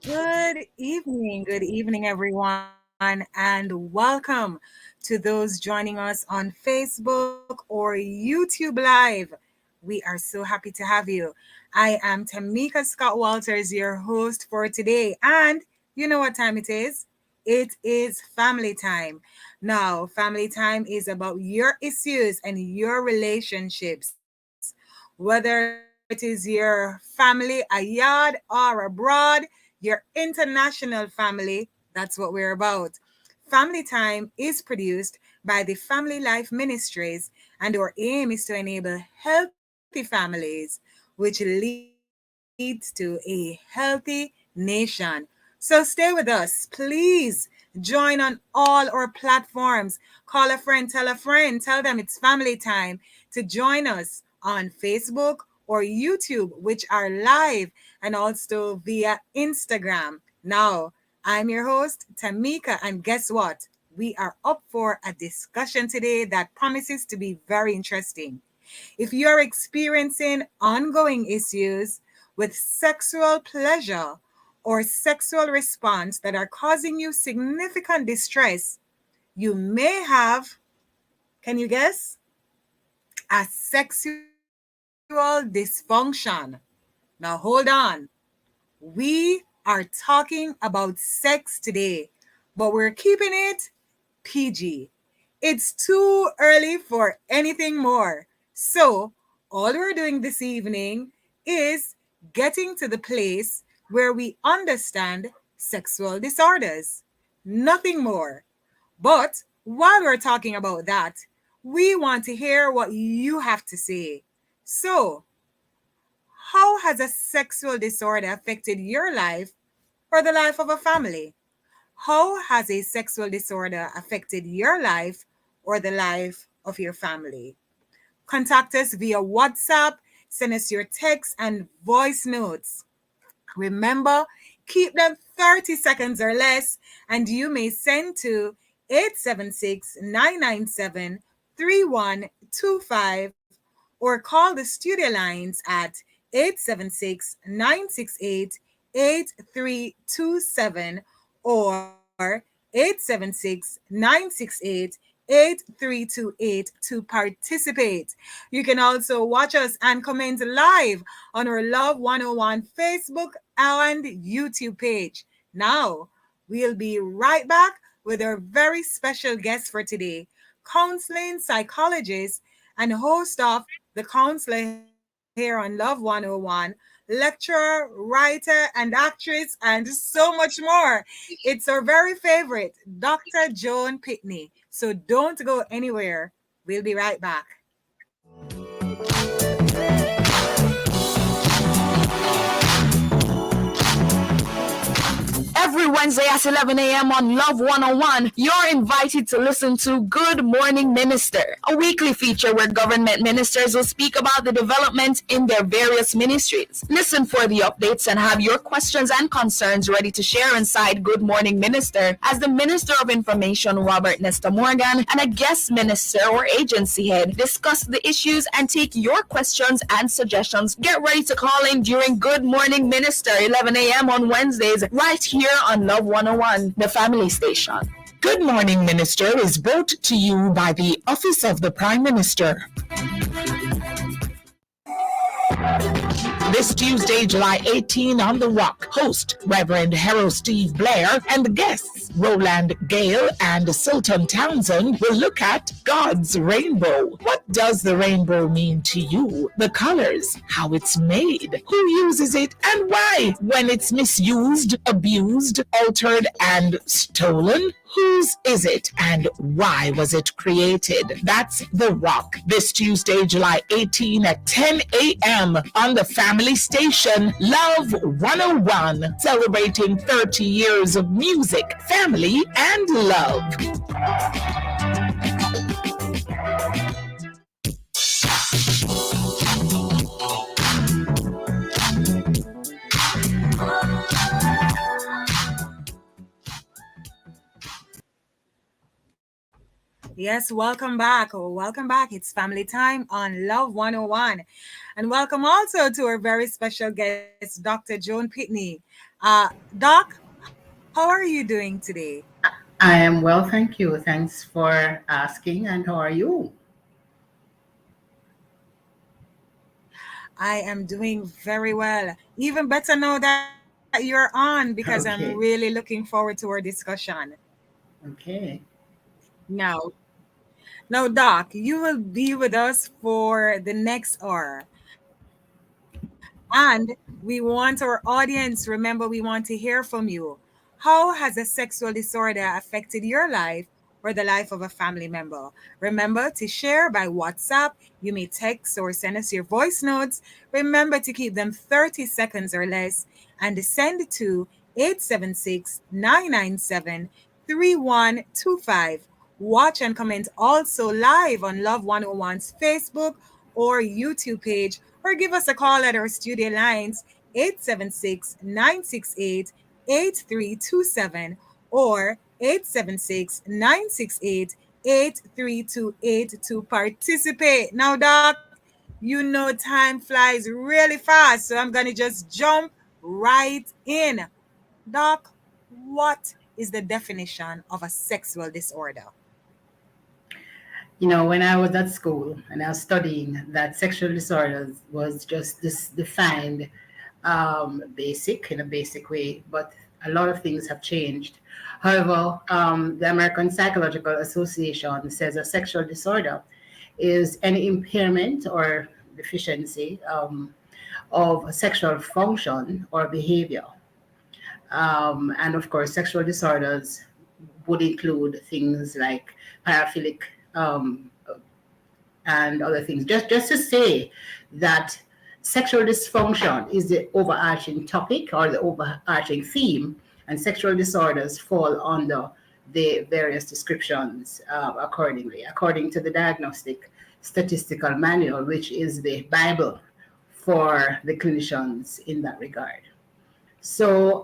Good evening, everyone, and welcome to those joining us on Facebook or YouTube Live. We are so happy to have you. I am Tamika Scott Walters, your host for today, and you know what time it is? It is family time. Now, family time is about your issues and your relationships, whether it is your family abroad or abroad, your international family. That's what we're about. Family Time is produced by the Family Life Ministries, and our aim is to enable healthy families, which leads to a healthy nation. So stay with us. Please join on all our platforms. Call a friend, tell them it's family time to join us on Facebook or YouTube, which are live, and also via Instagram. Now, I'm your host, Tamika, and guess what? We are up for a discussion today that promises to be very interesting. If you're experiencing ongoing issues with sexual pleasure or sexual response that are causing you significant distress, you may have, can you guess? A sexual dysfunction. Now, hold on. We are talking about sex today, but we're keeping it PG. It's too early for anything more. So, all we're doing this evening is getting to the place where we understand sexual disorders. Nothing more. But while we're talking about that, we want to hear what you have to say. So, how has a sexual disorder affected your life or the life of a family? How has a sexual disorder affected your life or the life of your family? Contact us via WhatsApp, send us your texts and voice notes. Remember, keep them 30 seconds or less, and you may send to 876-997-3125 or call the studio lines at 876-968-8327 or 876-968-8328 to participate. You can also watch us and comment live on our Love 101 Facebook and YouTube page. Now, we'll be right back with our very special guest for today, counseling psychologist and host of The Counselor here on Love 101, lecturer, writer, and actress, and so much more. It's our very favorite, Dr. Joan Pitney. So don't go anywhere. We'll be right back. Every Wednesday at 11 a.m. on Love 101, you're invited to listen to Good Morning Minister, a weekly feature where government ministers will speak about the development in their various ministries. Listen for the updates and have your questions and concerns ready to share inside Good Morning Minister as the Minister of Information, Robert Nesta Morgan, and a guest minister or agency head discuss the issues and take your questions and suggestions. Get ready to call in during Good Morning Minister, 11 a.m. on Wednesdays, right here on Love 101, the family station. Good Morning Minister is brought to you by the Office of the Prime Minister. This Tuesday, July 18, on The Rock, host Reverend Harold Steve Blair and the guests Roland Gale and Sultan Townsend will look at God's rainbow. What does the rainbow mean to you? The colors, how it's made, who uses it, and why? When it's misused, abused, altered, and stolen, whose is it and why was it created? That's The Rock, this Tuesday, July 18 at 10 a.m. on the family station Love 101, celebrating 30 years of music, family, and love. Yes, welcome back. Welcome back. It's family time on Love 101. And welcome also to our very special guest, Dr. Joan Pitney. Doc, how are you doing today? I am well, thank you. Thanks for asking. And how are you? I am doing very well. Even better now that you're on because I'm really Okay. looking forward to our discussion. Okay. Now, now, Doc, you will be with us for the next hour. And we want our audience, remember, we want to hear from you. How has a sexual disorder affected your life or the life of a family member? Remember to share by WhatsApp. You may text or send us your voice notes. Remember to keep them 30 seconds or less and send to 876 997 3125. Watch and comment also live on Love 101's Facebook or YouTube page, or give us a call at our studio lines 876 968 8327 or 876 968 8328 to participate. Now, Doc, you know time flies really fast, so I'm going to just jump right in. Doc, what is the definition of a sexual disorder? When I was at school and I was studying, that sexual disorders was just this defined basic in a basic way, but a lot of things have changed. However, the American Psychological Association says a sexual disorder is any impairment or deficiency of sexual function or behavior. And of course, sexual disorders would include things like paraphilic um, and other things. Just to say that sexual dysfunction is the overarching topic or the overarching theme, and sexual disorders fall under the various descriptions accordingly, according to the Diagnostic Statistical Manual, which is the Bible for the clinicians in that regard. So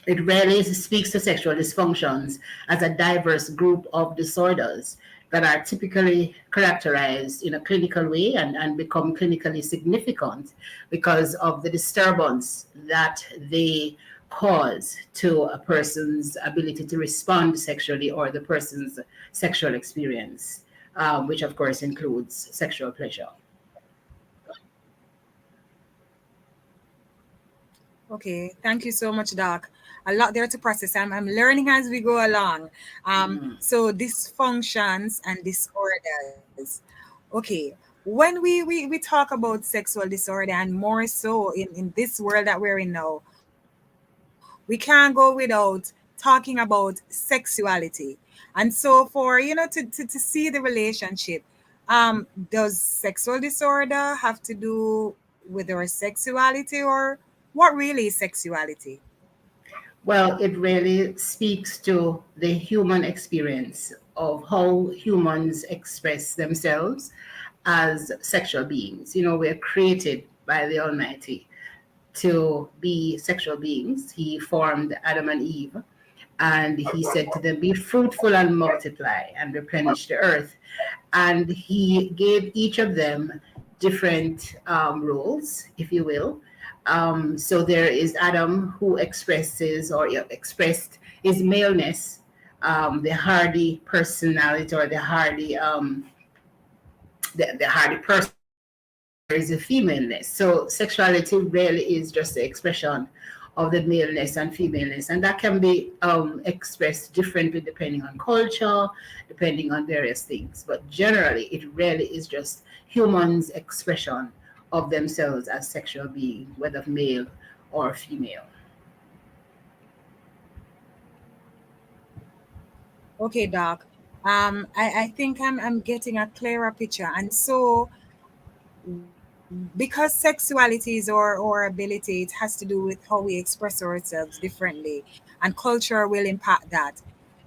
it rarely speaks to sexual dysfunctions as a diverse group of disorders that are typically characterized in a clinical way and become clinically significant because of the disturbance that they cause to a person's ability to respond sexually or the person's sexual experience, which of course includes sexual pleasure. Okay, thank you so much, Doc. A lot there to process. I'm learning as we go along. Mm. So dysfunctions and disorders. Okay, when we talk about sexual disorder and more so in this world that we're in now, we can't go without talking about sexuality. And so for to see the relationship, does sexual disorder have to do with our sexuality, or what really is sexuality? Well, it really speaks to the human experience of how humans express themselves as sexual beings. We're created by the Almighty to be sexual beings. He formed Adam and Eve, and he said to them, "Be fruitful and multiply and replenish the earth." And he gave each of them different roles, if you will. So there is Adam, who expresses or expressed his maleness, the hardy personality or the hardy person. There is a femaleness. So sexuality really is just the expression of the maleness and femaleness, and that can be expressed differently depending on culture, depending on various things. But generally, it really is just humans' expression of themselves as sexual beings, whether male or female. Okay, Doc. I think I'm getting a clearer picture. And so because sexuality is our ability, it has to do with how we express ourselves differently, and culture will impact that.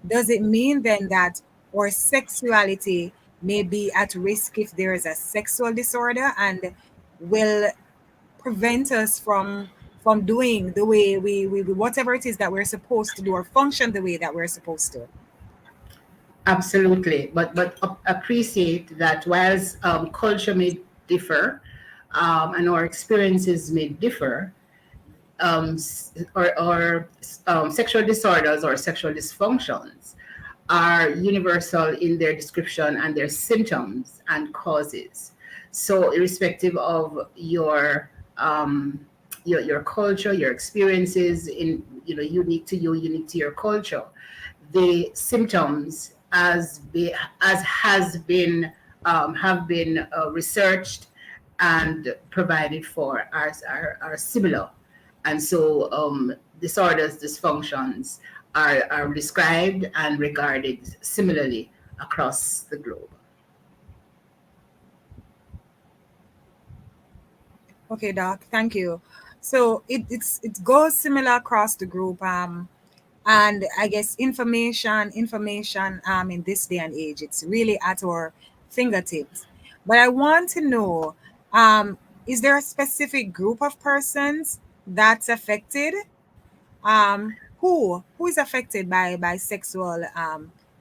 Does it mean then that our sexuality may be at risk if there is a sexual disorder, and will prevent us from doing the way we whatever it is that we're supposed to do, or function the way that we're supposed to? Absolutely, but appreciate that whilst culture may differ and our experiences may differ, sexual disorders or sexual dysfunctions are universal in their description and their symptoms and causes. So, irrespective of your culture, your experiences, in unique to you, unique to your culture, the symptoms as has been have been researched and provided for are similar, and so disorders, dysfunctions are described and regarded similarly across the globe. Okay, Doc, thank you. So it goes similar across the group. And I guess information in this day and age, it's really at our fingertips. But I want to know, um, is there a specific group of persons that's affected? Who is affected by sexual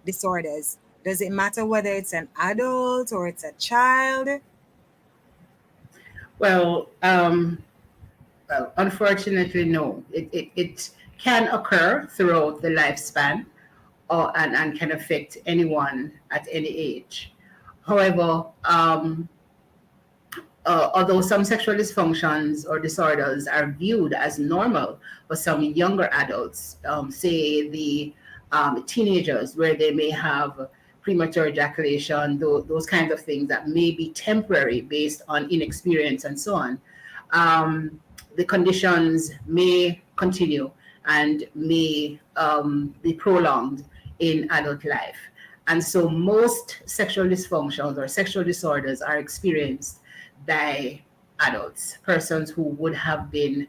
disorders? Does it matter whether it's an adult or it's a child? Well, unfortunately, no. It can occur throughout the lifespan, and can affect anyone at any age. However, although some sexual dysfunctions or disorders are viewed as normal for some younger adults, say the teenagers, where they may have premature ejaculation, those kinds of things that may be temporary based on inexperience and so on, the conditions may continue and may be prolonged in adult life. And so most sexual dysfunctions or sexual disorders are experienced by adults, persons who would have been,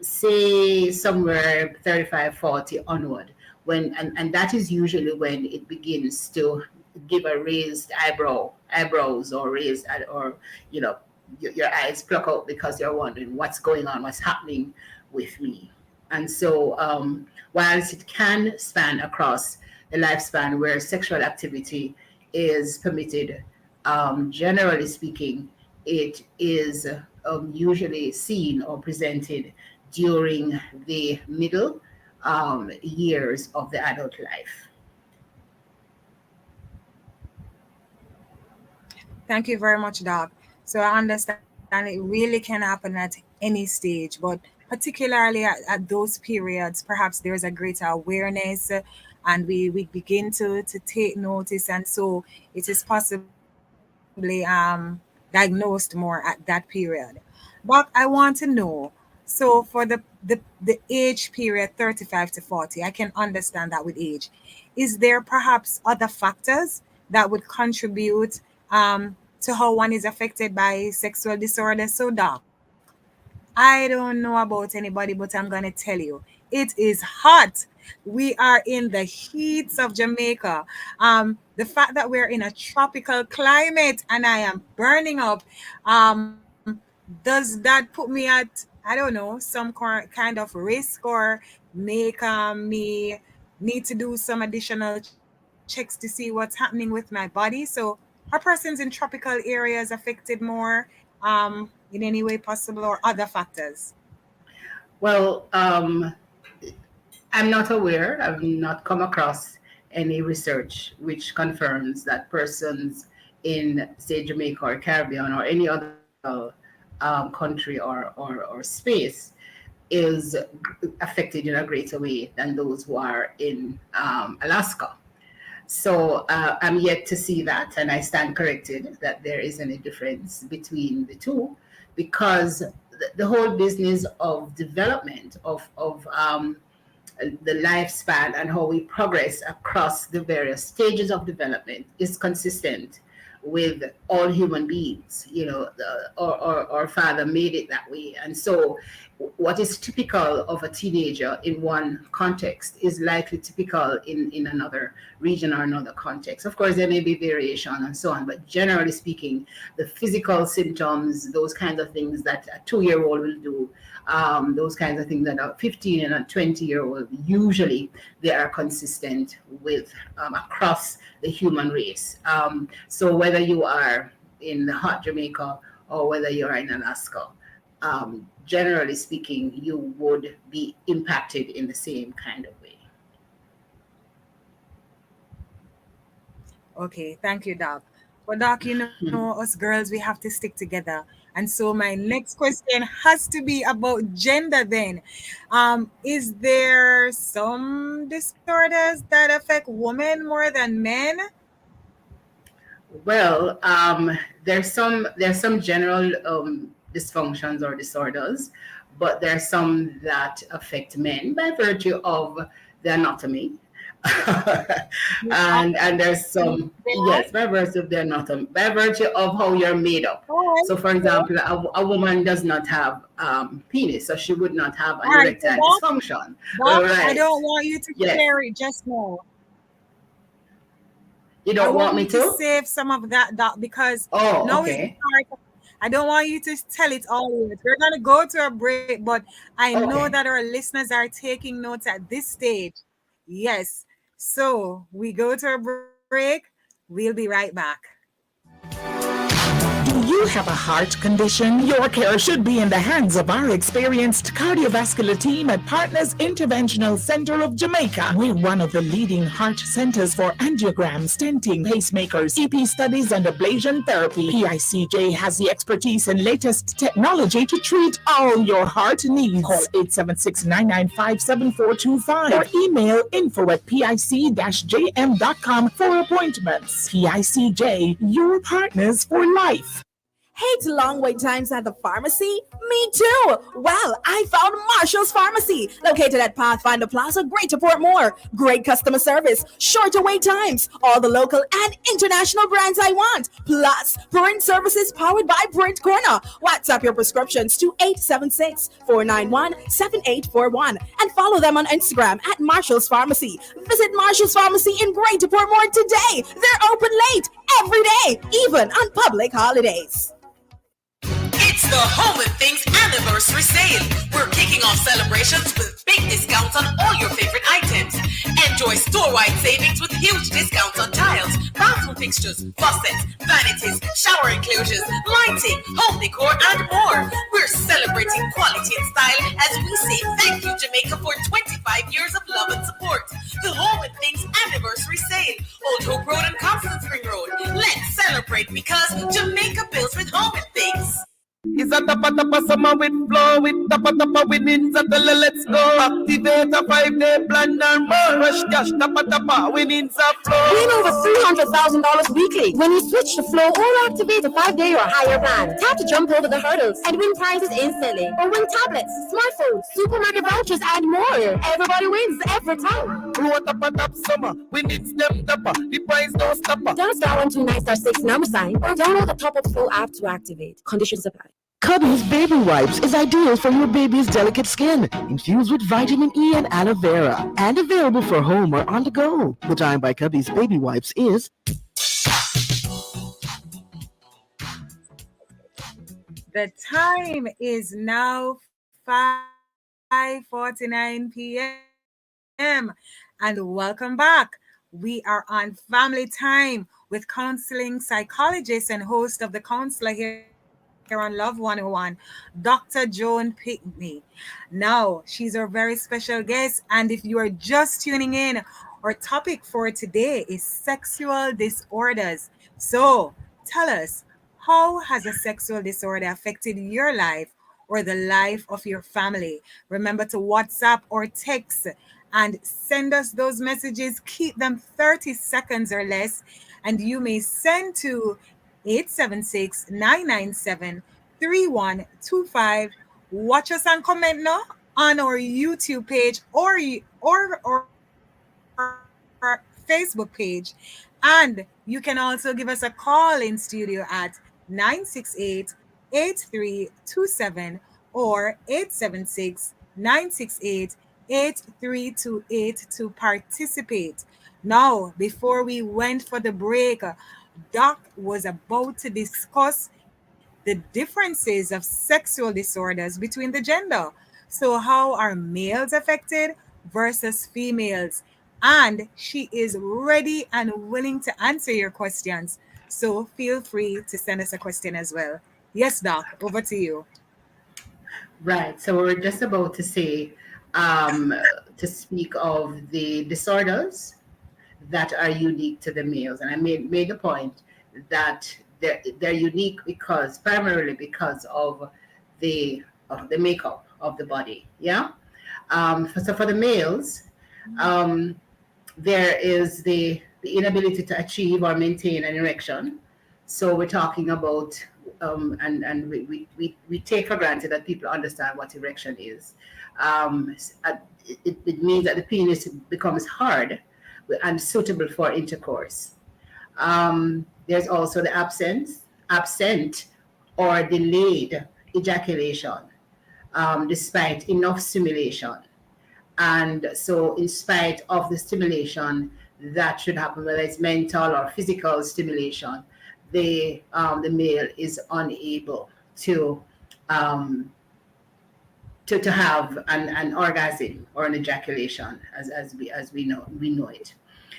say, somewhere 35, 40 onward. And that is usually when it begins to give a raised eyebrows, or raised, or, your eyes pluck out because you're wondering what's going on, what's happening with me. And so, whilst it can span across the lifespan where sexual activity is permitted, generally speaking, it is usually seen or presented during the middle years of the adult life. Thank you very much, Doc. So I understand it really can happen at any stage, but particularly at those periods, perhaps there's a greater awareness, and we begin to take notice, and so it is possibly diagnosed more at that period. But I want to know, so for the age period 35 to 40, I can understand that with age. Is there perhaps other factors that would contribute to how one is affected by sexual disorders? So, Doc, I don't know about anybody, but I'm going to tell you, it is hot. We are in the heats of Jamaica. The fact that we're in a tropical climate and I am burning up, does that put me at, I don't know, some kind of risk, or make me need to do some additional checks to see what's happening with my body? So, are persons in tropical areas affected more in any way possible, or other factors? Well, I'm not aware, I've not come across any research which confirms that persons in, say, Jamaica or Caribbean or any other country or space is affected in a greater way than those who are in Alaska. So I'm yet to see that, and I stand corrected that there is any difference between the two, because the whole business of development of the lifespan and how we progress across the various stages of development is consistent with all human beings. Our father made it that way, and so what is typical of a teenager in one context is likely typical in another region or another context. Of course, there may be variation and so on, but generally speaking, the physical symptoms, those kinds of things that a 2-year-old will do, those kinds of things that a 15 and a 20-year-old, usually they are consistent with across the human race. So whether you are in the hot Jamaica or whether you're in Alaska, generally speaking, you would be impacted in the same kind of way. Okay, thank you, Doc. But Doc, us girls, we have to stick together. And so my next question has to be about gender then. Is there some disorders that affect women more than men? Well, there's some general dysfunctions or disorders, but there's some that affect men by virtue of the anatomy. And there's some, yes, by virtue of the anatomy, by virtue of how you're made up. All So, for right. example, a woman does not have penis, so she would not have an All right. So erectile Doc, dysfunction. All Doc, I right. don't want you to Yes. share it just now. You I don't want want me you to to? save some of that, Doc, because Oh, now is the okay. part. I don't want you to tell it all yet. We're going to go to a break, but I know that Okay. our listeners are taking notes at this stage. Yes. So we go to a break. We'll be right back. Do you have a heart condition? Your care should be in the hands of our experienced cardiovascular team at Partners Interventional Center of Jamaica. We're one of the leading heart centers for angiogram, stenting, pacemakers, EP studies, and ablation therapy. PICJ has the expertise and latest technology to treat all your heart needs. Call 876-995-7425 or email info@pic-jm.com for appointments. PICJ, your partners for life. Hate long wait times at the pharmacy? Me too! Well, I found Marshall's Pharmacy, located at Pathfinder Plaza, Greater Portmore. Great customer service, shorter wait times, all the local and international brands I want, plus print services powered by Print Corner. WhatsApp your prescriptions to 876-491-7841 and follow them on Instagram at Marshall's Pharmacy. Visit Marshall's Pharmacy in Greater Portmore today. They're open late every day, even on public holidays. It's the Home and Things Anniversary Sale. We're kicking off celebrations with big discounts on all your favorite items. Enjoy store-wide savings with huge discounts on tiles, bathroom fixtures, faucets, vanities, shower enclosures, lighting, home decor, and more. We're celebrating quality and style as we say thank you, Jamaica, for 25 years of love and support. The Home and Things Anniversary Sale, Old Hope Road and Constant Spring Road. Let's celebrate because Jamaica builds with Home and Things. It's a tapa summer with flow, with tapa winnings at the let's go. Activate a 5-day plan and more. Rush cash, tapa winnings are flow. Win over $300,000 weekly when you switch to Flow or activate a 5-day or higher plan. Tap to jump over the hurdles and win prizes instantly. Or win tablets, smartphones, supermarket vouchers, and more. Everybody wins every time. Flow tapa summer, winnings them tapa. The prize don't stop. Dial *129*6 # or download the Top Up Flow app to activate. Conditions apply. Cubby's Baby Wipes is ideal for your baby's delicate skin, infused with vitamin E and aloe vera, and available for home or on the go. The time by Cubby's Baby Wipes is The time is now 5:49 p.m. and welcome back. We are on Family Time with counseling psychologist and host of the Counselor here on Love 101, Dr. Joan Pinkney. Now, she's our very special guest, and if you are just tuning in, our topic for today is sexual disorders. So, tell us, how has a sexual disorder affected your life or the life of your family? Remember to WhatsApp or text and send us those messages. Keep them 30 seconds or less, and you may send to 876-997-3125. Watch us and comment now on our YouTube page or our Facebook page. And you can also give us a call in studio at 968-8327 or 876-968-8328 to participate. Now, before we went for the break, Doc was about to discuss the differences of sexual disorders between the gender. So how are males affected versus females? And she is ready and willing to answer your questions. So feel free to send us a question as well. Yes, Doc, over to you. Right. So we're just about to say, to speak of the disorders that are unique to the males. And I made the point that they're unique because primarily because of the makeup of the body. Yeah. So for the males, um, there is the inability to achieve or maintain an erection. So we're talking about, and we take for granted that people understand what erection is. It means that the penis becomes hard and suitable for intercourse. There's also the absent or delayed ejaculation, despite enough stimulation. And so, in spite of the stimulation that should happen, whether it's mental or physical stimulation, the male is unable to um, to have an orgasm or an ejaculation as we know it.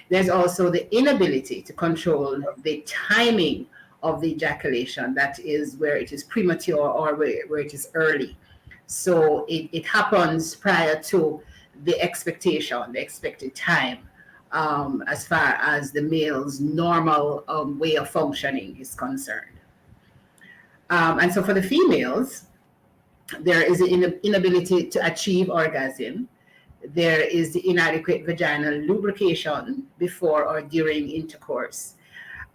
There's also the inability to control the timing of the ejaculation. That is where it is premature or where it is early. So it happens prior to the expected time, as far as the male's normal way of functioning is concerned. And so for the females, there is an inability to achieve orgasm. There is the inadequate vaginal lubrication before or during intercourse,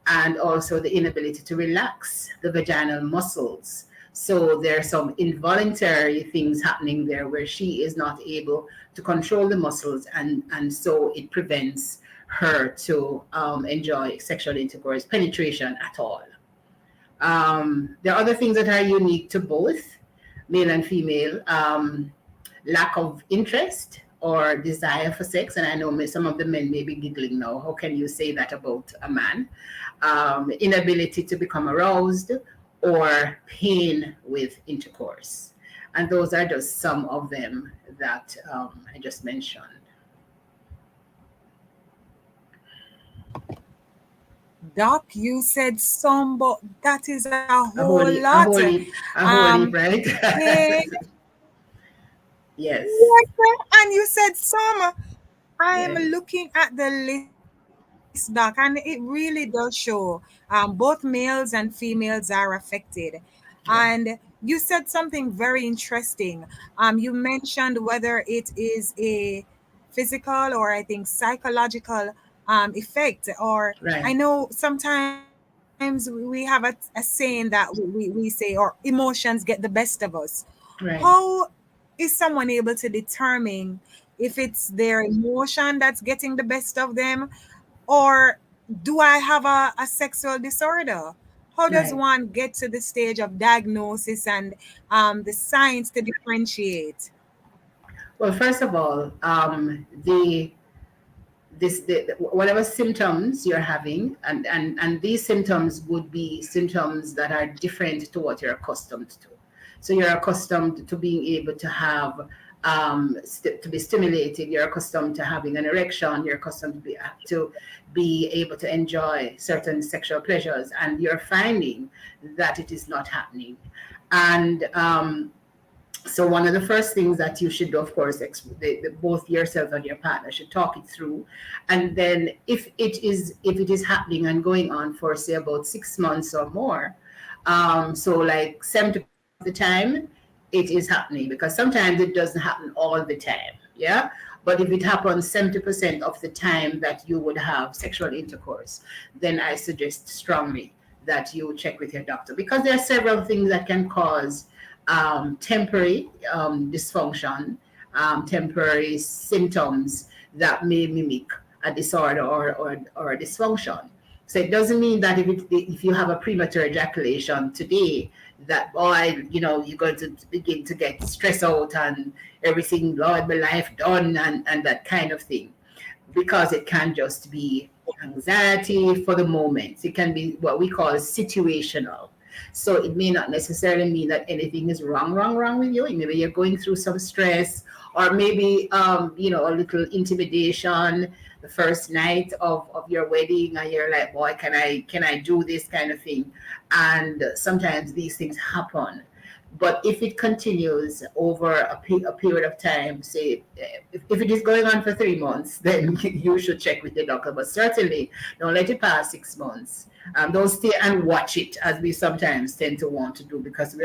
and also the inability to relax the vaginal muscles. So there are some involuntary things happening there where she is not able to control the muscles, and so it prevents her to enjoy sexual intercourse, penetration at all. There are other things that are unique to both male and female. Lack of interest or desire for sex, and I know some of the men may be giggling now. How can you say that about a man? Inability to become aroused, or pain with intercourse. And those are just some of them that I just mentioned. Doc, you said some, but that is a whole lot. A whole heap, right? Okay. Yes. And you said some. I am looking at the list, Doc, and it really does show both males and females are affected. And you said something very interesting. You mentioned whether it is a physical or I think psychological effect, or Right. I know sometimes we have a saying that we say, or emotions get the best of us. Right. How is someone able to determine if it's their emotion that's getting the best of them, or do I have a sexual disorder? How does Right. one get to the stage of diagnosis and the science to differentiate? Well, first of all, whatever symptoms you're having, and these symptoms would be symptoms that are different to what you're accustomed to. So you're accustomed to being able to have to be stimulated. You're accustomed to having an erection. You're accustomed to be able to enjoy certain sexual pleasures, and you're finding that it is not happening. And so one of the first things that you should do, of course, both yourself and your partner should talk it through. And then if it is happening and going on for, say, about 6 months or more, so like 70% of the time, it is happening, because sometimes it doesn't happen all the time. Yeah. But if it happens 70% of the time that you would have sexual intercourse, then I suggest strongly that you check with your doctor, because there are several things that can cause temporary dysfunction, temporary symptoms that may mimic a disorder or a dysfunction. So it doesn't mean that if you have a premature ejaculation today, that you're going to begin to get stressed out and everything, Lord, my life done, and that kind of thing, because it can just be anxiety for the moment. It can be what we call situational. So it may not necessarily mean that anything is wrong with you. Maybe you're going through some stress, or maybe a little intimidation the first night of your wedding, and you're like, boy, can I do this kind of thing? And sometimes these things happen. But if it continues over a period of time, say if it is going on for 3 months, then you should check with your doctor. But certainly don't let it pass 6 months. Don't stay and watch it, as we sometimes tend to want to do, because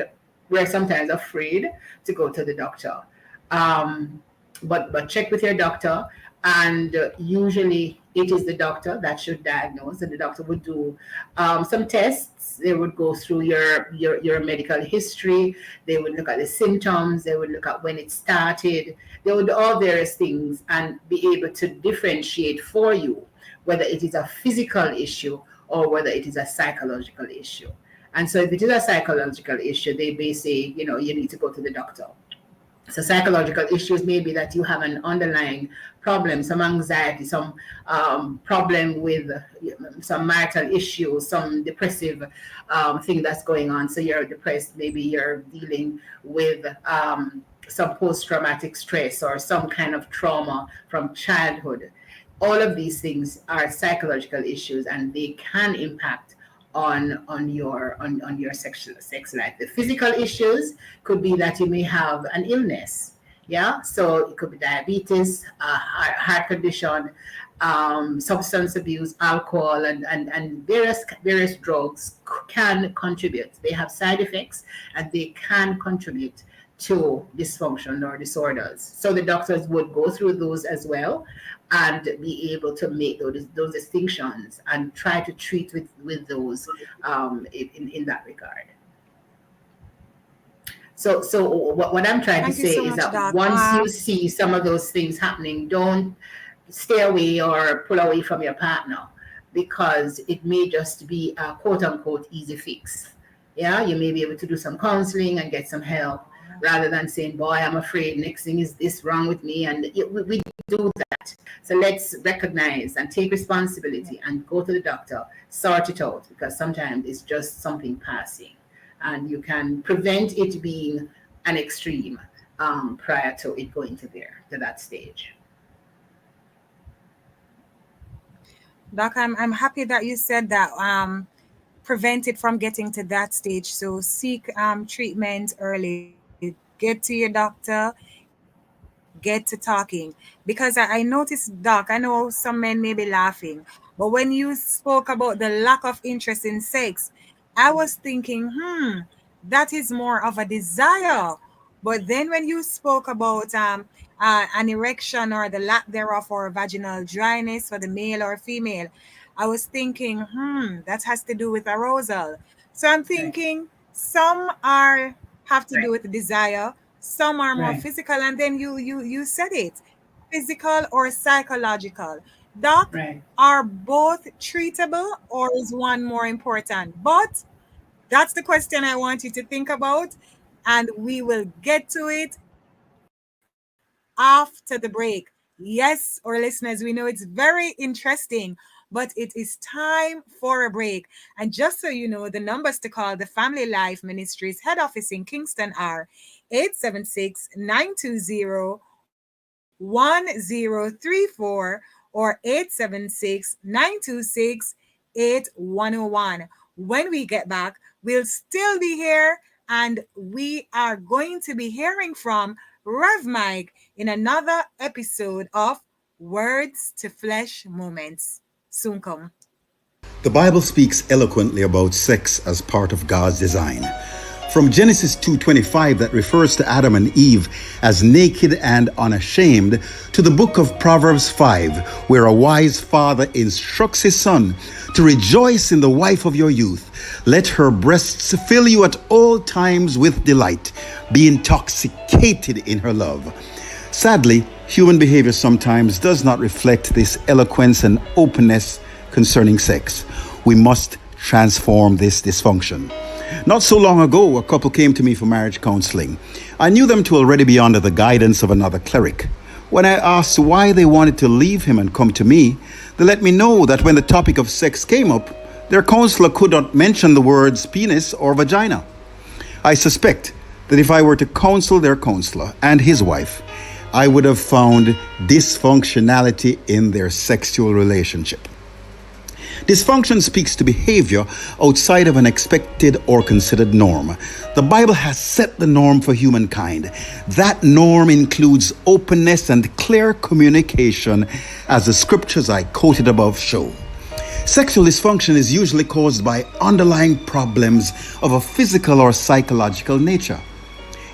we're sometimes afraid to go to the doctor. But check with your doctor, and usually it is the doctor that should diagnose, and the doctor would do some tests. They would go through your medical history. They would look at the symptoms. They would look at when it started. They would do all various things and be able to differentiate for you whether it is a physical issue or whether it is a psychological issue. And so if it is a psychological issue, they may say, you need to go to the doctor. So psychological issues may be that you have an underlying problem, some anxiety, some problem with some marital issue, some depressive thing that's going on. So you're depressed, maybe you're dealing with some post-traumatic stress or some kind of trauma from childhood. All of these things are psychological issues, and they can impact on your sex life. The physical issues could be that you may have an illness. Yeah, so it could be diabetes, heart condition, substance abuse, alcohol, and various drugs can contribute. They have side effects, and they can contribute to dysfunction or disorders. So the doctors would go through those as well and be able to make those distinctions and try to treat with those in that regard. So what I'm trying to say is that once you see some of those things happening, don't stay away or pull away from your partner, because it may just be a quote unquote easy fix. Yeah, you may be able to do some counseling and get some help, rather than saying, boy, I'm afraid next thing is this wrong with me. And we do that. So let's recognize and take responsibility and go to the doctor, sort it out, because sometimes it's just something passing, and you can prevent it being an extreme prior to it going to that stage. Doc, I'm happy that you said that. Prevent it from getting to that stage. So seek treatment early. Get to your doctor, get to talking. Because I noticed, Doc, I know some men may be laughing, but when you spoke about the lack of interest in sex, I was thinking, that is more of a desire. But then when you spoke about an erection or the lack thereof, or vaginal dryness for the male or female, I was thinking, that has to do with arousal. So I'm thinking some have to do with desire, some are more physical, and then you said it, physical or psychological. Doc, are both treatable, or is one more important? But that's the question I want you to think about, and we will get to it after the break. Yes, our listeners, we know it's very interesting, but it is time for a break. And just so you know, the numbers to call the Family Life Ministries head office in Kingston are 876-920-1034 or 876-926-8101. When we get back, we'll still be here, and we are going to be hearing from Rev Mike in another episode of Words to Flesh Moments. Soon come. The Bible speaks eloquently about sex as part of God's design. From Genesis 2:25, that refers to Adam and Eve as naked and unashamed, to the book of Proverbs 5, where a wise father instructs his son to rejoice in the wife of your youth. Let her breasts fill you at all times with delight. Be intoxicated in her love. Sadly, human behavior sometimes does not reflect this eloquence and openness concerning sex. We must transform this dysfunction. Not so long ago, a couple came to me for marriage counseling. I knew them to already be under the guidance of another cleric. When I asked why they wanted to leave him and come to me, they let me know that when the topic of sex came up, their counselor could not mention the words penis or vagina. I suspect that if I were to counsel their counselor and his wife, I would have found dysfunctionality in their sexual relationship. Dysfunction speaks to behavior outside of an expected or considered norm. The Bible has set the norm for humankind. That norm includes openness and clear communication, as the scriptures I quoted above show. Sexual dysfunction is usually caused by underlying problems of a physical or psychological nature.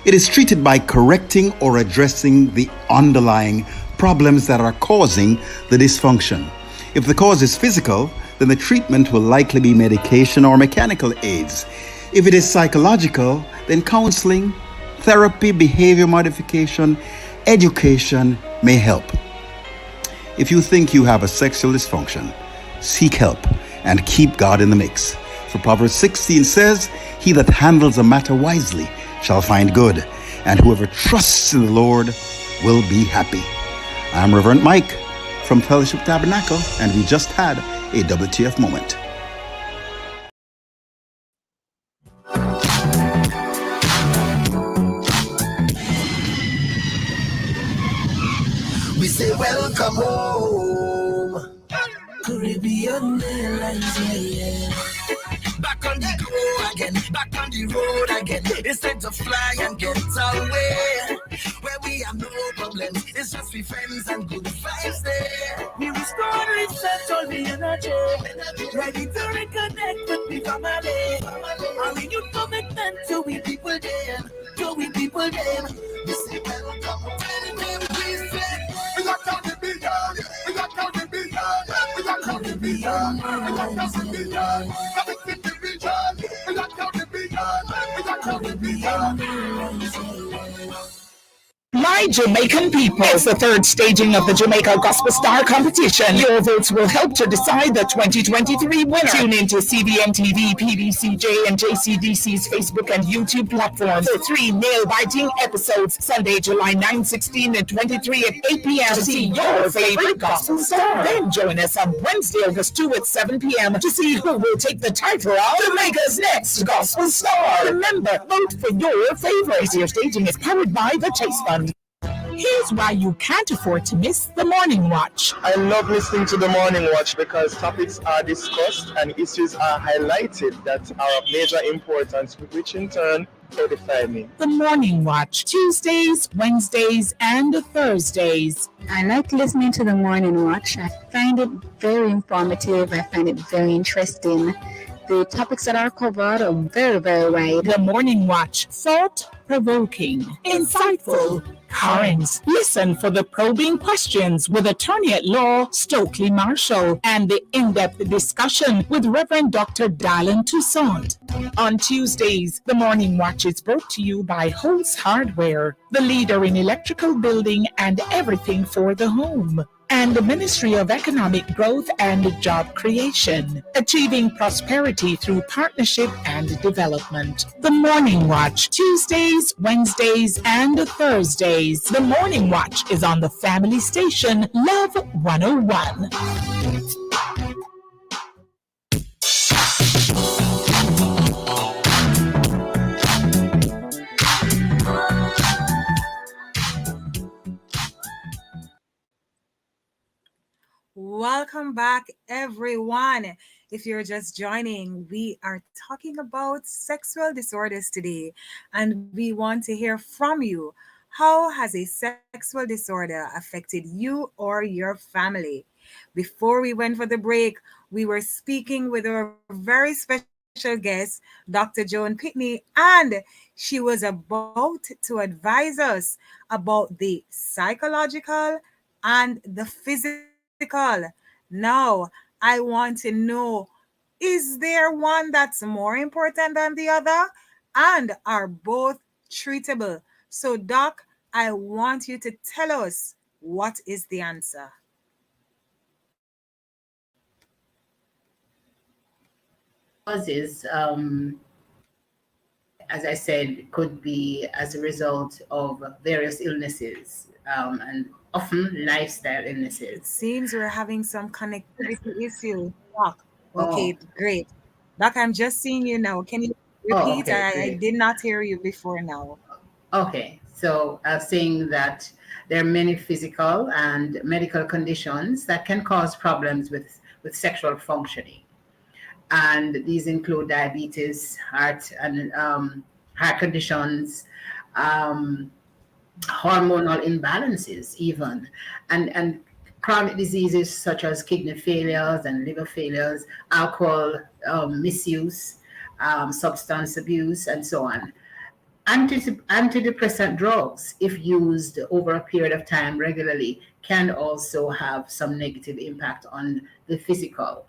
It is treated by correcting or addressing the underlying problems that are causing the dysfunction. If the cause is physical, then the treatment will likely be medication or mechanical aids. If it is psychological, then counseling, therapy, behavior modification, education may help. If you think you have a sexual dysfunction, seek help and keep God in the mix. For Proverbs 16 says, "He that handles a matter wisely shall find good, and whoever trusts in the Lord will be happy." I'm Reverend Mike from Fellowship Tabernacle, and we just had a WTF moment. We say welcome home, Caribbean Airlines, yeah. Back on the go again, back on the road again. It's time to fly and get away. Where we have no problems, it's just we friends and good vibes there. We restore, reset all the energy, ready to reconnect with the family. And we new commitment to we people them, to we people them. We say welcome home. We say, we got Caribbean, we got Caribbean, we got Caribbean, we got Caribbean. My Jamaican people, it's the third staging of the Jamaica Gospel Star Competition. Your votes will help to decide the 2023 winner. Tune into CBN TV, PBCJ, and JCDC's Facebook and YouTube platforms for 3 nail-biting episodes, Sunday, July 9, 16, and 23 at 8 p.m. to see your favorite gospel star. Then join us on Wednesday, August 2 at 7 p.m. to see who will take the title of Jamaica's next gospel star. Remember, vote for your favorite. This year's staging is powered by the Chase Fund. Here's why you can't afford to miss the Morning Watch. I love listening to the Morning Watch because topics are discussed and issues are highlighted that are of major importance, which in turn edify me. The Morning Watch, Tuesdays, Wednesdays, and Thursdays. I like listening to the Morning Watch. I find it very informative. I find it very interesting. The topics that are covered are very, very wide. The Morning Watch, thought-provoking, insightful, current. Listen for the probing questions with attorney at law Stokely Marshall and the in-depth discussion with Reverend Dr. Dallin Toussaint. On Tuesdays, the Morning Watch is brought to you by Holtz Hardware, the leader in electrical building and everything for the home, and the Ministry of Economic Growth and Job Creation, achieving prosperity through partnership and development. The Morning Watch, Tuesdays, Wednesdays, and Thursdays. The Morning Watch is on the family station, Love 101. Welcome back, everyone. If you're just joining, we are talking about sexual disorders today, and we want to hear from you. How has a sexual disorder affected you or your family? Before we went for the break, we were speaking with our very special guest, Dr. Joan Pitney, and she was about to advise us about the psychological and the physical. Now, I want to know, is there one that's more important than the other? And are both treatable? So, Doc, I want you to tell us, what is the answer? Causes, as I said, could be as a result of various illnesses and often lifestyle illnesses. Seems we're having some connectivity issue. Doc. Okay, great. Doc, I'm just seeing you now. Can you repeat? I did not hear you before now. Okay, so I was saying that there are many physical and medical conditions that can cause problems with with sexual functioning. And these include diabetes, heart conditions, hormonal imbalances even, and chronic diseases such as kidney failures and liver failures, alcohol misuse, substance abuse, and so on. Antidepressant drugs, if used over a period of time regularly, can also have some negative impact on the physical.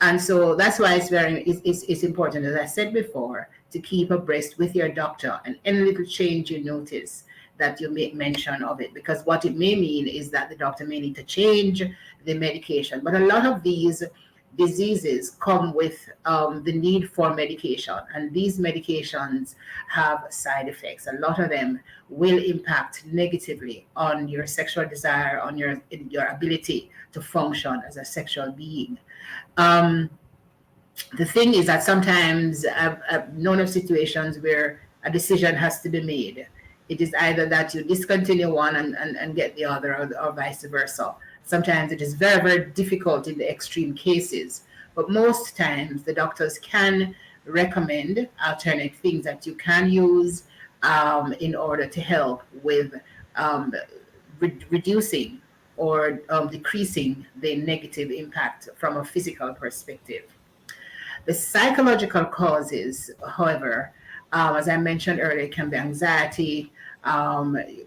And so that's why it's important, as I said before, to keep abreast with your doctor, and any little change you notice, that you make mention of it, because what it may mean is that the doctor may need to change the medication. But a lot of these diseases come with the need for medication, and these medications have side effects. A lot of them will impact negatively on your sexual desire, on your ability to function as a sexual being. The thing is that sometimes I've known of situations where a decision has to be made. It is either that you discontinue one and get the other, or vice versa. Sometimes it is very, very difficult in the extreme cases, but most times the doctors can recommend alternate things that you can use in order to help with reducing or decreasing the negative impact from a physical perspective. The psychological causes, however, as I mentioned earlier, can be anxiety,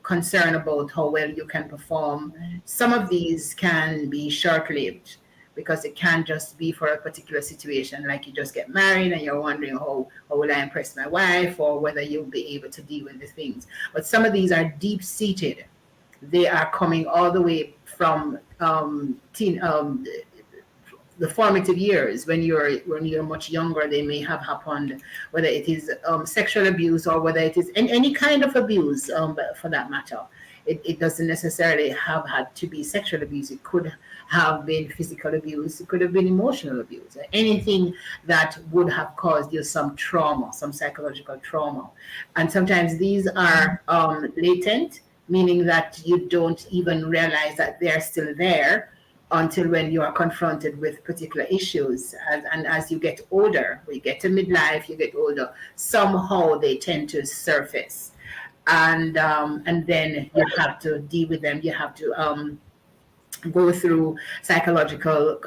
concern about how well you can perform. Some of these can be short-lived, because it can't just be for a particular situation, like you just get married and you're wondering how will I impress my wife, or whether you'll be able to deal with the things. But some of these are deep-seated. They are coming all the way from the formative years. When you're much younger, they may have happened, whether it is sexual abuse, or whether it is any kind of abuse, for that matter. It doesn't necessarily have had to be sexual abuse. It could have been physical abuse. It could have been emotional abuse. Anything that would have caused you some trauma, some psychological trauma. And sometimes these are latent, meaning that you don't even realize that they're still there until when you are confronted with particular issues. And as you get older, we get to midlife, you get older, somehow they tend to surface. And then you have to deal with them. You have to go through psychological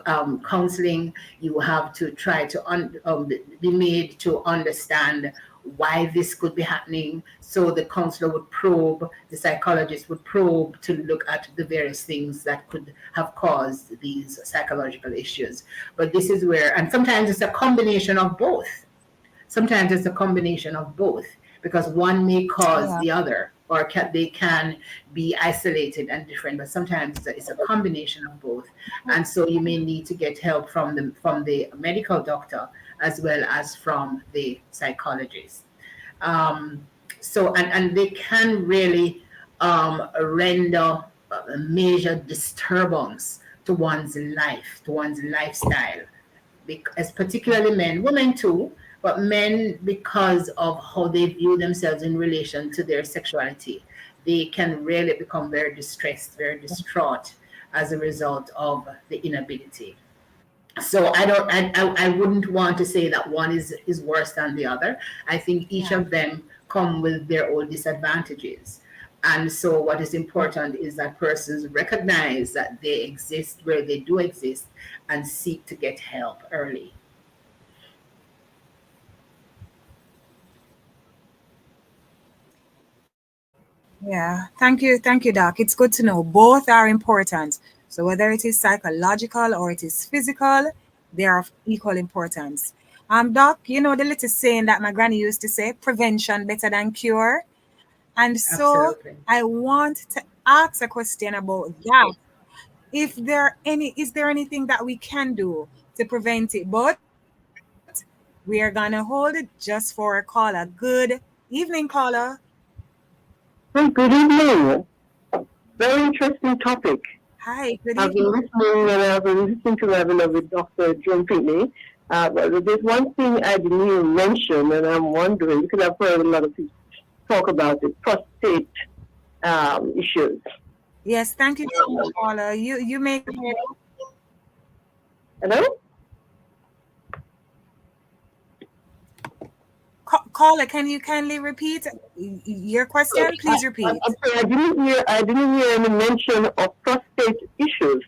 counseling. You have to try to be made to understand why this could be happening. So the counselor would probe, the psychologist would probe to look at the various things that could have caused these psychological issues. But this is where, and sometimes it's a combination of both. Sometimes it's a combination of both, because one may cause the other, or they can be isolated and different, but sometimes it's a combination of both. And so you may need to get help from the medical doctor, as well as from the psychologist. So they can really render a major disturbance to one's life, to one's lifestyle, because particularly men, women too, but men, because of how they view themselves in relation to their sexuality, they can really become very distressed, very distraught as a result of the inability. So I wouldn't want to say that one is worse than the other. I think each of them come with their own disadvantages. And so what is important is that persons recognize that they exist where they do exist and seek to get help early. Yeah, thank you, Doc. It's good to know both are important. So whether it is psychological or it is physical, they are of equal importance. Doc, you know the little saying that my granny used to say, prevention better than cure. And so Absolutely. I want to ask a question about that. Is there anything that we can do to prevent it? But we are gonna hold it just for a caller. Good evening, caller. Well, good evening. Very interesting topic. Hi, good I've been evening. listening, and I've been listening to webinar with Dr. John Pitney. But there's one thing I didn't even mention, and I'm wondering, because I've heard a lot of people talk about it, prostate issues. Yes, thank you so much, caller. You make Hello? Caller, can you kindly repeat your question? Please repeat. I'm sorry, I didn't hear any mention of prostate issues.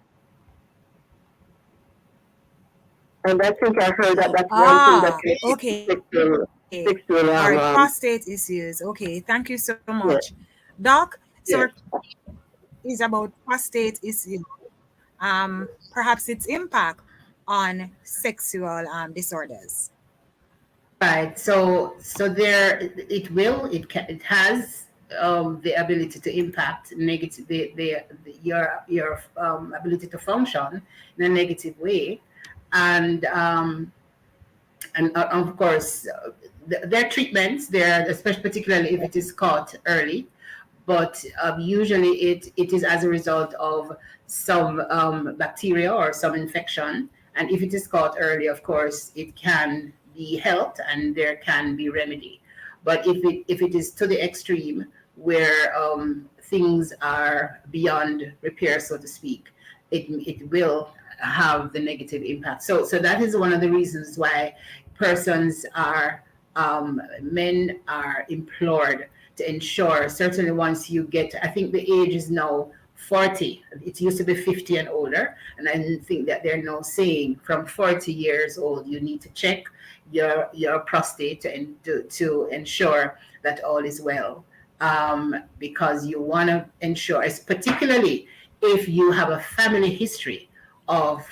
And I think I heard that that's one thing that can Okay. sexual All right, prostate issues. Okay, thank you so much. Doc, so is about prostate issues. Perhaps its impact on sexual disorders. Right. So there it has the ability to impact negative your ability to function in a negative way, and of course there are treatments there, especially particularly if it is caught early. But usually it is as a result of some bacteria or some infection, and if it is caught early, of course, it can be helped and there can be remedy. But if it is to the extreme where things are beyond repair, so to speak, it will have the negative impact. So that is one of the reasons why men are implored to ensure, certainly once you get, I think the age is now 40. It used to be 50 and older, and I think that they're now saying from 40 years old you need to check your prostate and to ensure that all is well, because you want to ensure, particularly if you have a family history of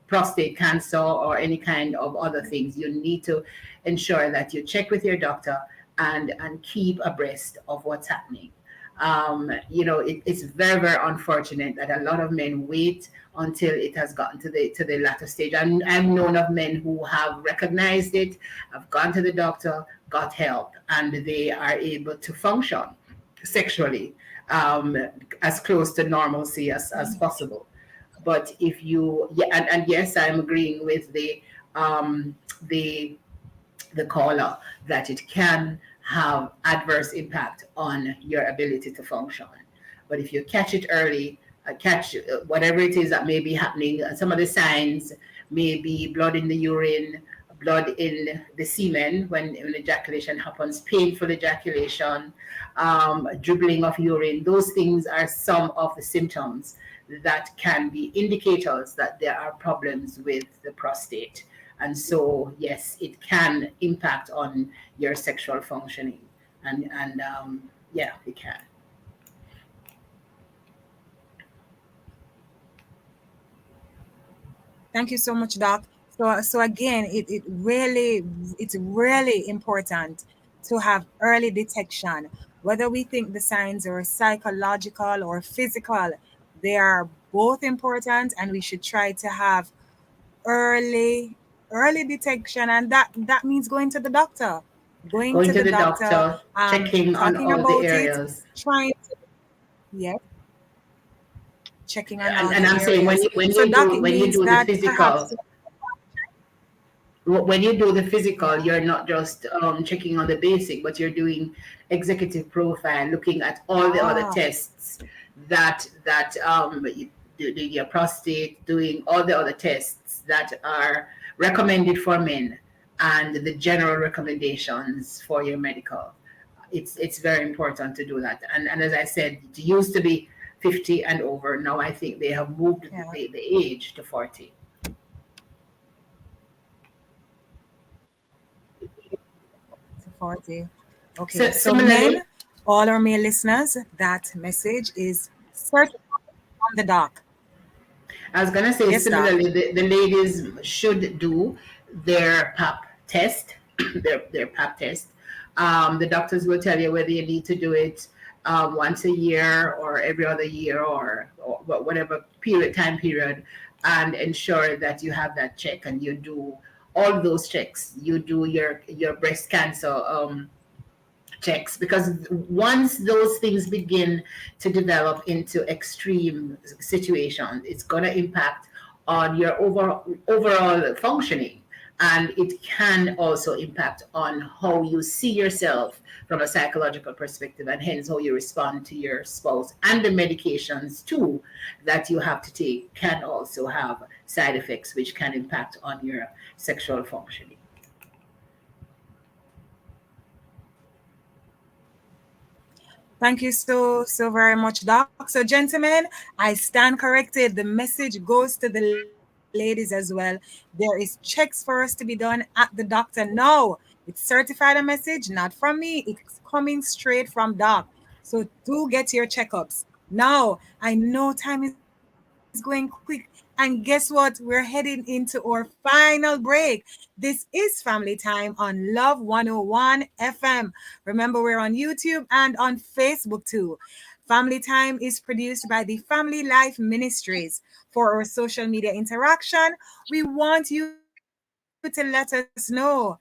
prostate cancer or any kind of other things, you need to ensure that you check with your doctor and keep abreast of what's happening. It's very, very unfortunate that a lot of men wait until it has gotten to the latter stage. And I've known of men who have recognized it, have gone to the doctor, got help, and they are able to function sexually as close to normalcy as possible. But if you, and yes, I'm agreeing with the caller that it can have adverse impact on your ability to function. But if you catch it early, catch whatever it is that may be happening, some of the signs may be blood in the urine, blood in the semen when ejaculation happens, painful ejaculation, dribbling of urine. Those things are some of the symptoms that can be indicators that there are problems with the prostate. And so, yes, it can impact on your sexual functioning. And yeah, it can. Thank you so much, Doc. So again, it's really important to have early detection. Whether we think the signs are psychological or physical, they are both important, and we should try to have early detection, and that means going to the doctor, going to the doctor, checking on all the areas, trying to, checking on all and the I'm saying when you do the physical, when you do the physical, you're not just checking on the basic, but you're doing executive profile, looking at all the other tests that your prostate, doing all the other tests that are recommended for men and the general recommendations for your medical. It's very important to do that. And as I said, it used to be 50 and over. Now I think they have moved the age to 40. 40. Okay. So men, all our male listeners, that message is certainly on the doc. I was gonna say, similarly, the ladies should do their pap test, their pap test. The doctors will tell you whether you need to do it once a year or every other year or whatever time period, and ensure that you have that check and you do all those checks. You do your breast cancer checks, because once those things begin to develop into extreme situations, it's going to impact on your overall functioning. And it can also impact on how you see yourself from a psychological perspective, and hence how you respond to your spouse. And the medications too that you have to take can also have side effects which can impact on your sexual functioning. Thank you so very much, Doc. So, gentlemen, I stand corrected. The message goes to the ladies as well. There is checks for us to be done at the doctor. No, it's certified a message, not from me. It's coming straight from Doc. So do get your checkups. Now, I know time is going quick. And guess what? We're heading into our final break. This is Family Time on Love 101 FM. Remember, we're on YouTube and on Facebook too. Family Time is produced by the Family Life Ministries. For our social media interaction, we want you to let us know,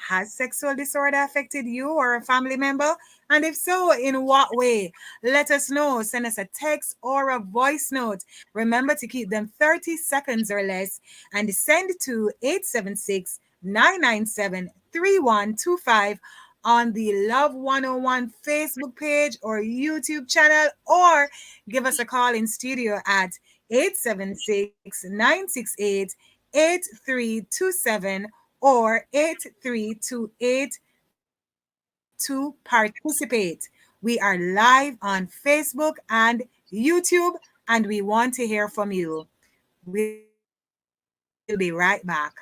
has sexual disorder affected you or a family member? And if so, in what way? Let us know. Send us a text or a voice note. Remember to keep them 30 seconds or less and send to 876-997-3125 on the Love 101 Facebook page or YouTube channel, or give us a call in studio at 876-968-8327 or 8328 to participate. We are live on Facebook and YouTube, and we want to hear from you. We'll be right back.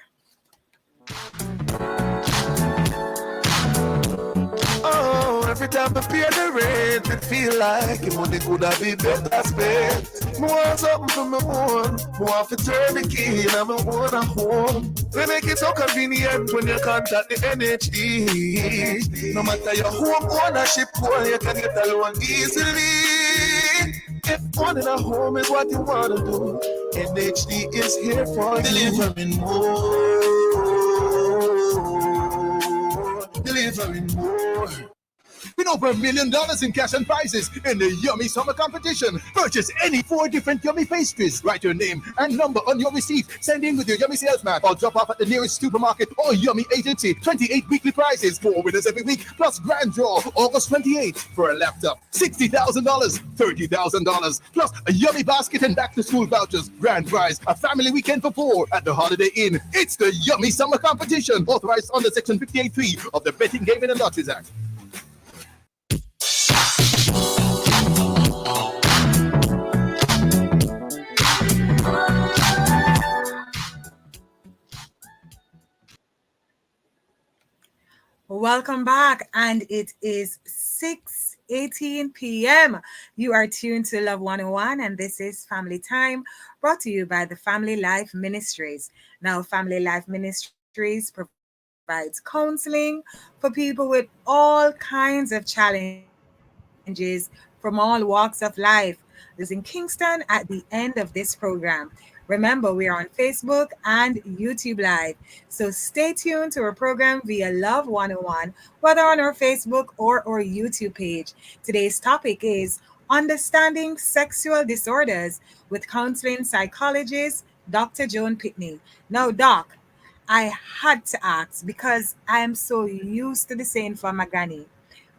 Oh, every time I feel the rent, it feel like it money could have been better spent. More something for me own, more for turn the key and I'm own a home. They make it so convenient when you contact the NHD. No matter your home ownership, boy, you can get a loan easily. If owning a home is what you want to do, NHD is here for delivering more. Delivering more. With over $1 million in cash and prizes in the Yummy Summer Competition. Purchase any 4 different Yummy pastries. Write your name and number on your receipt. Send in with your Yummy salesman or drop off at the nearest supermarket or Yummy agency. 28 weekly prizes, 4 winners every week, plus grand draw August 28th for a laptop. $60,000, $30,000, plus a Yummy basket and back-to-school vouchers. Grand prize, a family weekend for 4 at the Holiday Inn. It's the Yummy Summer Competition, authorized under Section 58.3 of the Betting, Gaming and Lotteries Act. Welcome back, and it is 6:18 p.m. You are tuned to Love 101, and this is Family Time, brought to you by the Family Life Ministries. Now, Family Life Ministries provides counseling for people with all kinds of challenges from all walks of life. This is in Kingston at the end of this program. Remember, we are on Facebook and YouTube Live. So stay tuned to our program via Love 101, whether on our Facebook or our YouTube page. Today's topic is Understanding Sexual Disorders with counseling psychologist Dr. Joan Pitney. Now, Doc, I had to ask because I am so used to the saying from Magani,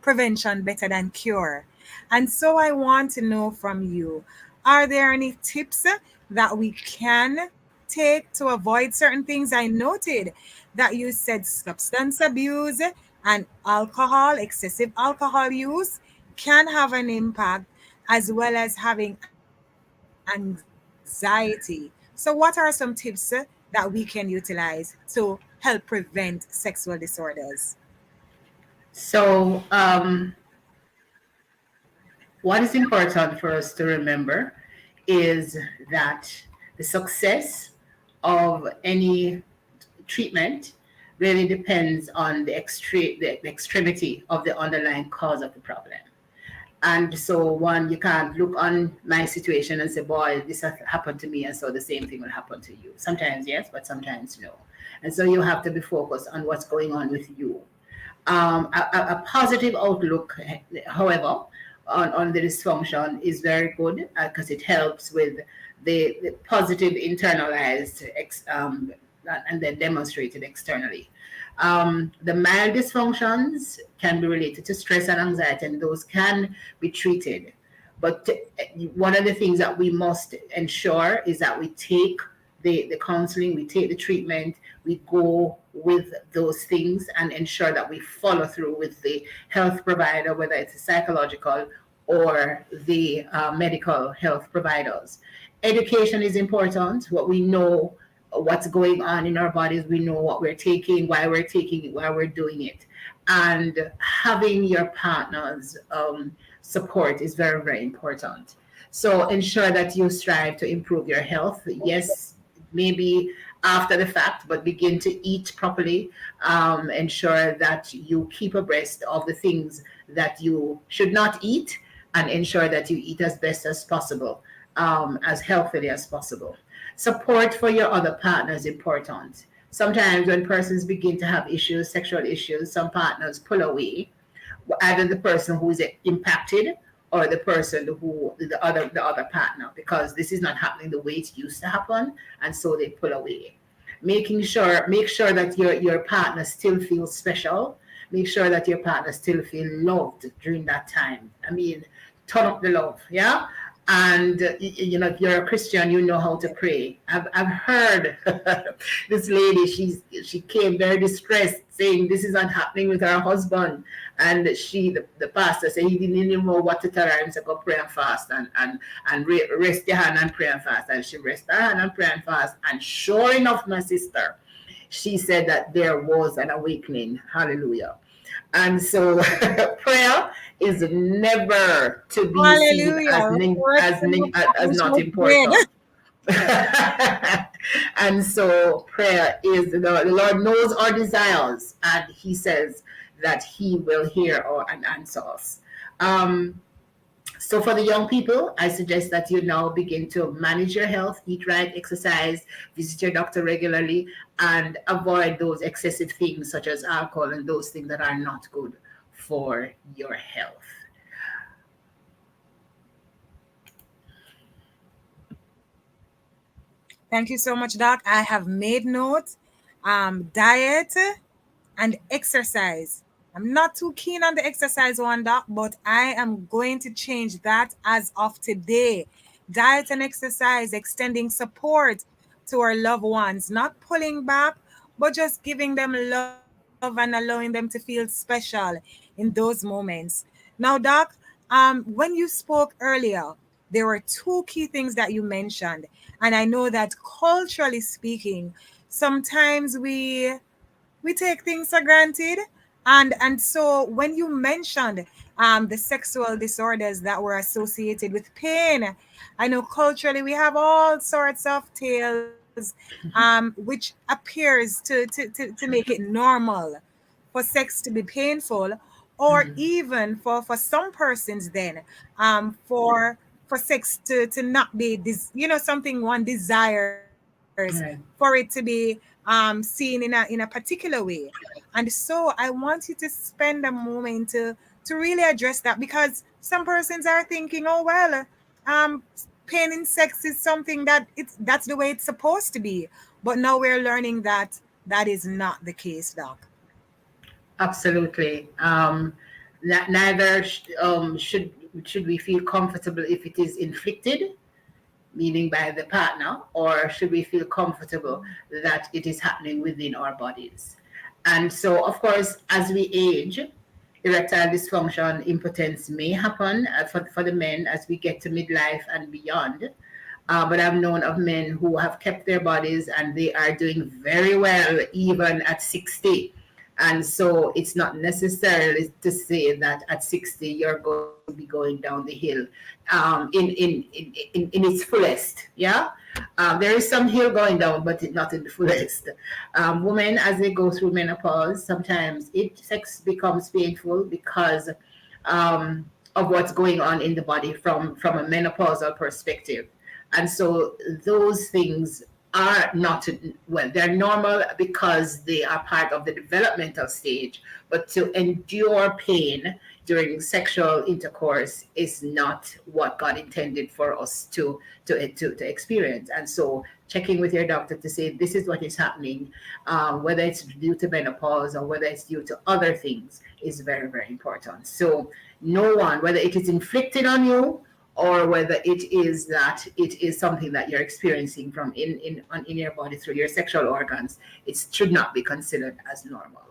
prevention better than cure. And so I want to know from you, are there any tips that we can take to avoid certain things? I noted that you said substance abuse and alcohol, excessive alcohol use can have an impact, as well as having anxiety. So what are some tips that we can utilize to help prevent sexual disorders? So, what is important for us to remember is that the success of any treatment really depends on the extremity of the underlying cause of the problem. And so you can't look on my situation and say, boy, this has happened to me, and so the same thing will happen to you. Sometimes yes, but sometimes no. And so you have to be focused on what's going on with you. A positive outlook, however, on the dysfunction is very good because it helps with the positive internalized and then demonstrated externally. The mild dysfunctions can be related to stress and anxiety, and those can be treated. But one of the things that we must ensure is that we take the counseling, we take the treatment, we go with those things and ensure that we follow through with the health provider, whether it's a psychological or the medical health providers. Education is important. What we know, what's going on in our bodies, we know what we're taking, why we're taking it, why we're doing it. And having your partner's support is very, very important. So ensure that you strive to improve your health. Yes, maybe after the fact, but begin to eat properly. Ensure that you keep abreast of the things that you should not eat, and ensure that you eat as best as possible, as healthily as possible. Support for your other partner is important. Sometimes when persons begin to have issues, sexual issues, some partners pull away, either the person who is impacted or the person who the other partner, because this is not happening the way it used to happen, and so they pull away. Make sure that your partner still feels special. Make sure that your partner still feels loved during that time. I mean, turn up the love, yeah. And you know, if you're a Christian, you know how to pray. I've heard this lady. She came very distressed, saying this is not happening with her husband. And the pastor said he didn't even know what to tell her. He said, go pray and fast and rest your hand and pray and fast. And she rested her hand and pray and fast. And sure enough, my sister, she said that there was an awakening. Hallelujah. And so prayer is never to be seen as not important. And so prayer is, the Lord knows our desires, and he says that he will hear and answer us. So for the young people, I suggest that you now begin to manage your health, eat right, exercise, visit your doctor regularly, and avoid those excessive things such as alcohol and those things that are not good for your health. Thank you so much, Doc. I have made note. Diet and exercise. I'm not too keen on the exercise one, Doc, but I am going to change that as of today. Diet and exercise, extending support to our loved ones, not pulling back, but just giving them love and allowing them to feel special in those moments. Now, Doc, when you spoke earlier, there were two key things that you mentioned. And I know that culturally speaking, sometimes we take things for granted. And so when you mentioned the sexual disorders that were associated with pain, I know culturally we have all sorts of tales which appears to make it normal for sex to be painful, or even for some persons then for sex to not be something one desires, right, for it to be seen in a particular way. And so I want you to spend a moment to really address that, because some persons are thinking, oh well, pain in sex is something that's the way it's supposed to be, but now we're learning that that is not the case, Doc. Absolutely. Neither should we feel comfortable if it is inflicted, meaning by the partner, or should we feel comfortable that it is happening within our bodies? And so, of course, as we age, erectile dysfunction, impotence may happen for the men as we get to midlife and beyond. But I've known of men who have kept their bodies and they are doing very well even at 60. And so it's not necessarily to say that at 60 you're going to be going down the hill in its fullest. Yeah, there is some hill going down, but not in the fullest. Women, as they go through menopause, sometimes sex becomes painful because of what's going on in the body from a menopausal perspective. And so those things are not, well, they're normal because they are part of the developmental stage, but to endure pain, during sexual intercourse is not what God intended for us to experience. And so checking with your doctor to say this is what is happening, whether it's due to menopause or whether it's due to other things, is very, very important. So no one, whether it is inflicted on you or whether it is that it is something that you're experiencing from in your body through your sexual organs, it should not be considered as normal.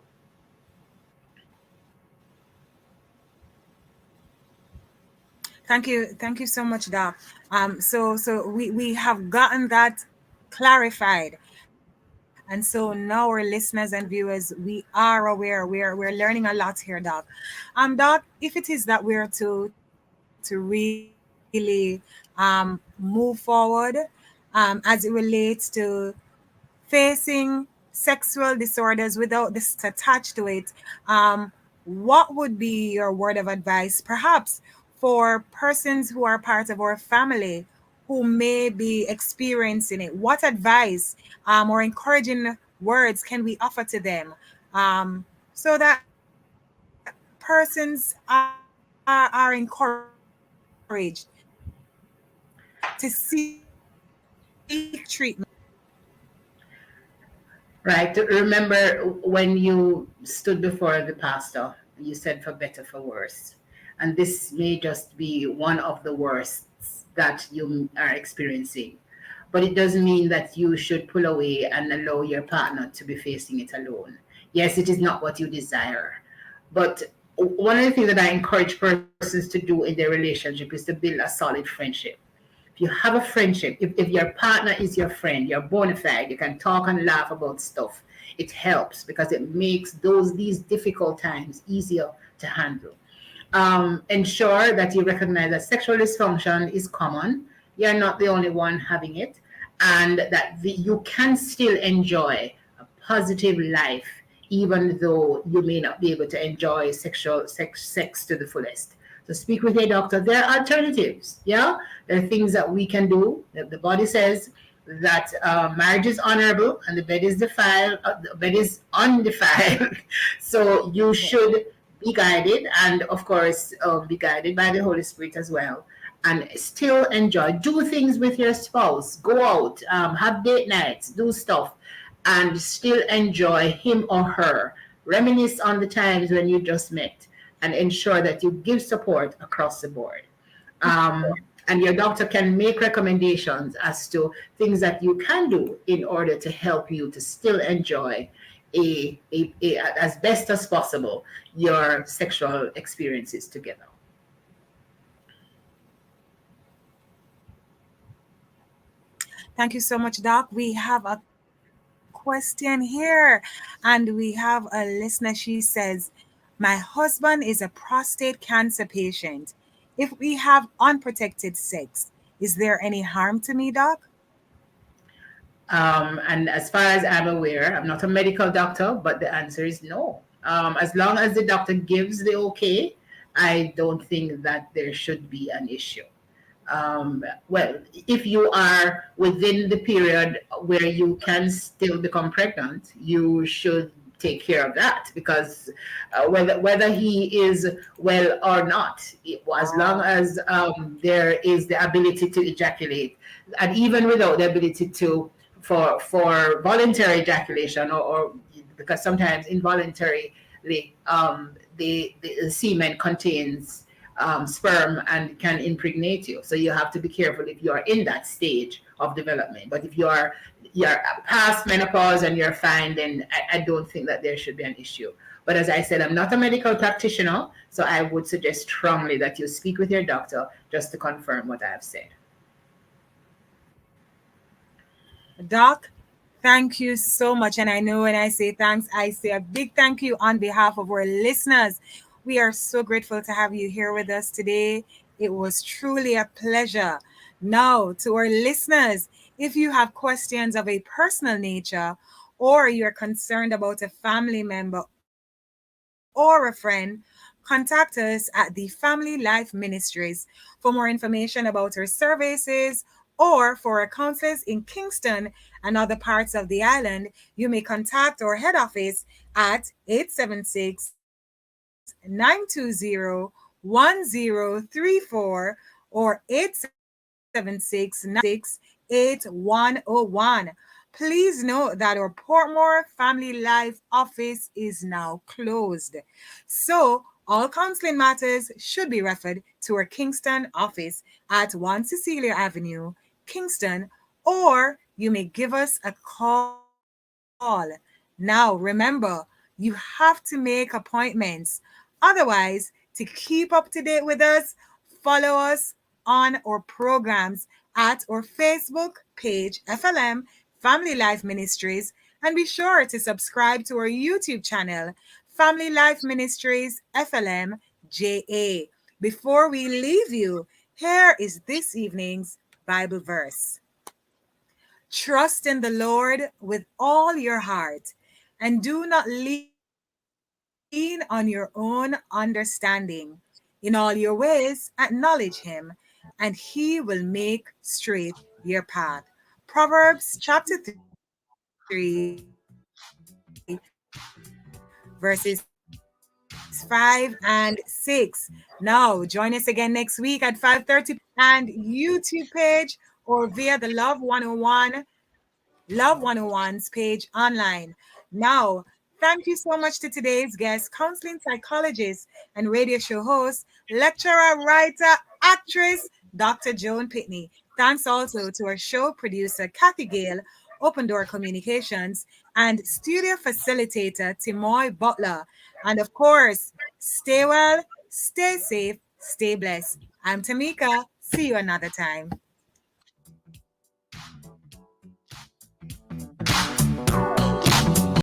Thank you so much, Doc. So we have gotten that clarified, and so now our listeners and viewers, we are aware. We're learning a lot here, Doc. Doc, if it is that we're to really move forward as it relates to facing sexual disorders without this attached to it, what would be your word of advice, perhaps for persons who are part of our family who may be experiencing it? What advice or encouraging words can we offer to them so that persons are encouraged to seek treatment? Right. Remember when you stood before the pastor, you said for better, for worse. And this may just be one of the worsts that you are experiencing. But it doesn't mean that you should pull away and allow your partner to be facing it alone. Yes, it is not what you desire. But one of the things that I encourage persons to do in their relationship is to build a solid friendship. If you have a friendship, if your partner is your friend, you're bona fide, you can talk and laugh about stuff, it helps because it makes these difficult times easier to handle. Ensure that you recognize that sexual dysfunction is common. You're not the only one having it, and that you can still enjoy a positive life even though you may not be able to enjoy sex to the fullest. So speak with your doctor. There are alternatives. Yeah, there are things that we can do. The body says that marriage is honorable and the bed is defiled. The bed is undefiled. So you should be guided, and of course, be guided by the Holy Spirit as well. And still enjoy. Do things with your spouse. Go out. Have date nights. Do stuff, and still enjoy him or her. Reminisce on the times when you just met, and ensure that you give support across the board. And your doctor can make recommendations as to things that you can do in order to help you to still enjoy as best as possible your sexual experiences together. Thank you so much, Doc. We have a question here, and we have a listener. She says, my husband is a prostate cancer patient. If we have unprotected sex, is there any harm to me, Doc? And as far as I'm aware, I'm not a medical doctor, but the answer is no. As long as the doctor gives the okay, I don't think that there should be an issue. Well, if you are within the period where you can still become pregnant, you should take care of that, because whether he is well or not, as long as there is the ability to ejaculate, and even without the ability to for voluntary ejaculation, or because sometimes involuntarily the semen contains sperm and can impregnate you. So you have to be careful if you are in that stage of development. But if you're past menopause and you're fine, then I don't think that there should be an issue. But as I said, I'm not a medical practitioner, so I would suggest strongly that you speak with your doctor just to confirm what I have said. Doc, thank you so much. And I know when I say thanks, I say a big thank you on behalf of our listeners. We are so grateful to have you here with us today. It was truly a pleasure. Now, to our listeners, if you have questions of a personal nature, or you're concerned about a family member or a friend, contact us at the Family Life Ministries. For more information about our services or for our counselors in Kingston and other parts of the island, you may contact our head office at 876 920-1034 or 876-968-101. Please note that our Portmore Family Life office is now closed. So all counseling matters should be referred to our Kingston office at 1 Cecilia Avenue, Kingston, or you may give us a call. Now, remember, you have to make appointments. Otherwise, to keep up to date with us, follow us on our programs at our Facebook page, FLM Family Life Ministries, and be sure to subscribe to our YouTube channel, Family Life Ministries FLM JA. Before we leave you, here is this evening's Bible verse. Trust in the Lord with all your heart, and do not lean on your own understanding. In all your ways, acknowledge him, and he will make straight your path. Proverbs chapter 3, verses 5 and 6. Now, join us again next week at 5:30 and YouTube page or via the Love 101's page online. Now, thank you so much to today's guest, counseling psychologist and radio show host, lecturer, writer, actress, Dr. Joan Pitney. Thanks also to our show producer, Kathy Gale, Open Door Communications, and studio facilitator, Timoy Butler. And of course, stay well, stay safe, stay blessed. I'm Tamika. See you another time.